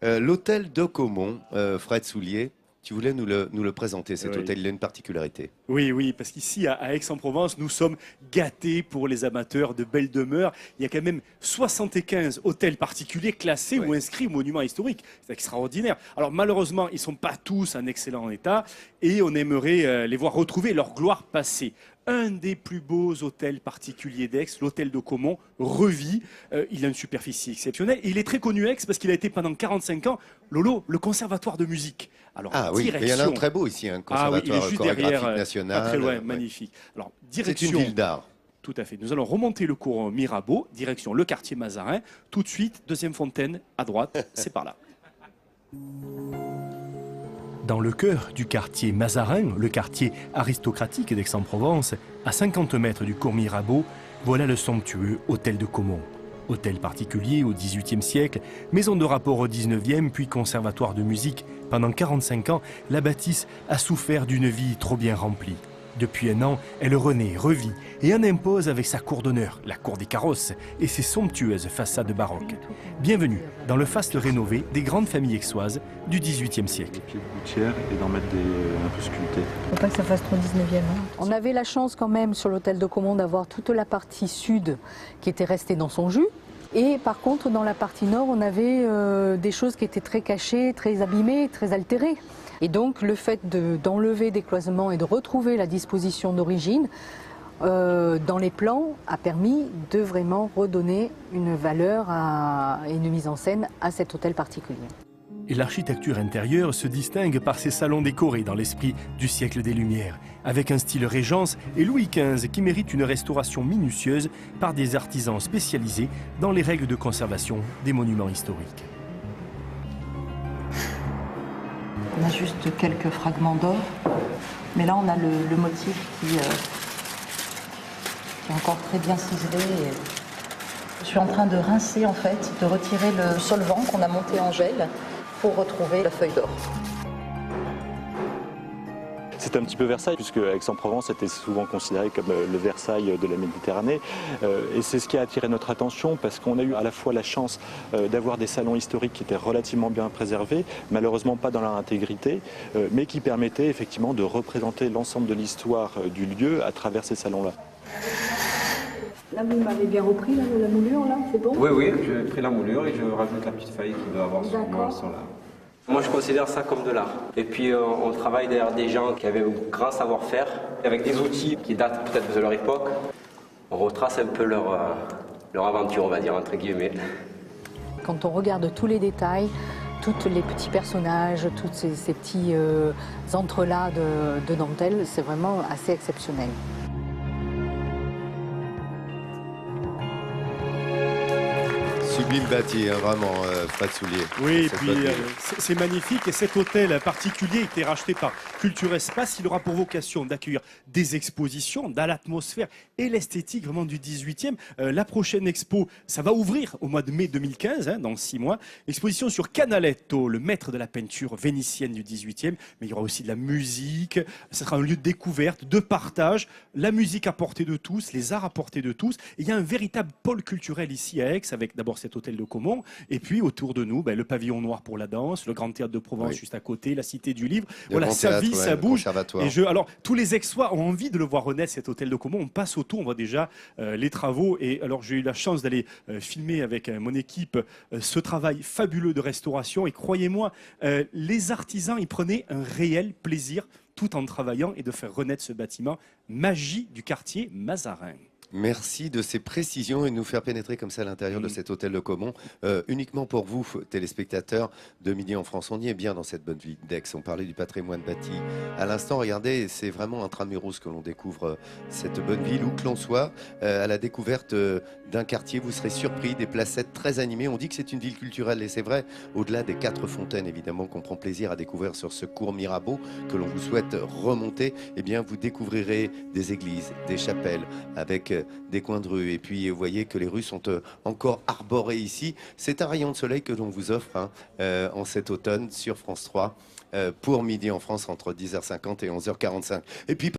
L'hôtel de Caumont, Fred Soulier, tu voulais nous le présenter, cet Oui. hôtel, il a une particularité. Oui, parce qu'ici, à Aix-en-Provence, nous sommes gâtés pour les amateurs de belles demeures. Il y a quand même 75 hôtels particuliers classés ou inscrits aux monuments historiques. C'est extraordinaire. Alors malheureusement, ils ne sont pas tous en excellent état et on aimerait les voir retrouver leur gloire passée. Un des plus beaux hôtels particuliers d'Aix, l'hôtel de Caumont, revit. Il a une superficie exceptionnelle. Et il est très connu Aix parce qu'il a été pendant 45 ans, Lolo, le conservatoire de musique. Alors, Ah oui, il y en a un très beau ici, un conservatoire il est juste chorégraphique derrière, national. pas très loin, magnifique. Alors, direction. C'est une ville d'art. Tout à fait. Nous allons remonter le cours Mirabeau, direction le quartier Mazarin. Tout de suite, deuxième fontaine à droite, c'est par là. Dans le cœur du quartier Mazarin, le quartier aristocratique d'Aix-en-Provence, à 50 mètres du cours Mirabeau, voilà le somptueux hôtel de Caumont. Hôtel particulier au XVIIIe siècle, maison de rapport au XIXe, puis conservatoire de musique. Pendant 45 ans, la bâtisse a souffert d'une vie trop bien remplie. Depuis un an, elle renaît, revit et en impose avec sa cour d'honneur, la cour des carrosses et ses somptueuses façades baroques. Bienvenue dans le faste rénové des grandes familles aixoises du XVIIIe siècle. Des pieds de gouttière et d'en mettre un peu sculptés. Faut pas que ça fasse trop 19e. On avait la chance quand même sur l'hôtel de Caumont d'avoir toute la partie sud qui était restée dans son jus. Et par contre, dans la partie nord, on avait des choses qui étaient très cachées, très abîmées, très altérées. Et donc, le fait d'enlever des cloisonnements et de retrouver la disposition d'origine dans les plans a permis de vraiment redonner une valeur et une mise en scène à cet hôtel particulier. Et l'architecture intérieure se distingue par ses salons décorés dans l'esprit du siècle des Lumières, avec un style Régence et Louis XV qui mérite une restauration minutieuse par des artisans spécialisés dans les règles de conservation des monuments historiques. On a juste quelques fragments d'or, mais là on a le motif qui est encore très bien ciselé. Et je suis en train de rincer en fait, de retirer le solvant qu'on a monté en gel pour retrouver la feuille d'or. C'est un petit peu Versailles, puisque Aix-en-Provence était souvent considéré comme le Versailles de la Méditerranée. Et c'est ce qui a attiré notre attention, parce qu'on a eu à la fois la chance d'avoir des salons historiques qui étaient relativement bien préservés, malheureusement pas dans leur intégrité, mais qui permettaient effectivement de représenter l'ensemble de l'histoire du lieu à travers ces salons-là. Là, vous m'avez bien repris la moulure, là, c'est bon? Oui, j'ai pris la moulure et je rajoute la petite faille qu'il doit avoir sur là. Moi, je considère ça comme de l'art. Et puis, on travaille derrière des gens qui avaient un grand savoir-faire, avec des outils qui datent peut-être de leur époque. On retrace un peu leur aventure, on va dire, entre guillemets. Quand on regarde tous les détails, tous les petits personnages, tous ces petits entrelacs de dentelle, c'est vraiment assez exceptionnel. Sublime bâti, hein, vraiment, Fred Soulier. Oui, et puis c'est magnifique. Et cet hôtel particulier a été racheté par Culture Espace. Il aura pour vocation d'accueillir des expositions dans l'atmosphère et l'esthétique vraiment du 18e. La prochaine expo, ça va ouvrir au mois de mai 2015, hein, dans 6 mois. Exposition sur Canaletto, le maître de la peinture vénitienne du 18e. Mais il y aura aussi de la musique. Ce sera un lieu de découverte, de partage. La musique à portée de tous, les arts à portée de tous. Et il y a un véritable pôle culturel ici à Aix, avec d'abord cet hôtel de Caumont, et puis autour de nous, le pavillon noir pour la danse, le Grand Théâtre de Provence juste à côté, la Cité du Livre. Voilà, ça vit, ça bouge. Et alors, tous les Aixois ont envie de le voir renaître, cet hôtel de Caumont. On passe autour, on voit déjà les travaux. Et alors, j'ai eu la chance d'aller filmer avec mon équipe ce travail fabuleux de restauration. Et croyez-moi, les artisans, ils prenaient un réel plaisir tout en travaillant et de faire renaître ce bâtiment. Magie du quartier Mazarin. Merci de ces précisions et de nous faire pénétrer comme ça à l'intérieur de cet hôtel de Caumont. Uniquement pour vous, téléspectateurs de Midi en France. On y est bien dans cette bonne ville d'Aix. On parlait du patrimoine bâti. À l'instant, regardez, c'est vraiment intramuros que l'on découvre cette bonne ville. Où que l'on soit, à la découverte d'un quartier, vous serez surpris. Des placettes très animées. On dit que c'est une ville culturelle et c'est vrai. Au-delà des 4 fontaines, évidemment, qu'on prend plaisir à découvrir sur ce cours Mirabeau que l'on vous souhaite remonter, eh bien, vous découvrirez des églises, des chapelles avec des coins de rue. Et puis, vous voyez que les rues sont encore arborées ici. C'est un rayon de soleil que l'on vous offre en cet automne sur France 3 pour Midi en France entre 10h50 et 11h45. Et puis,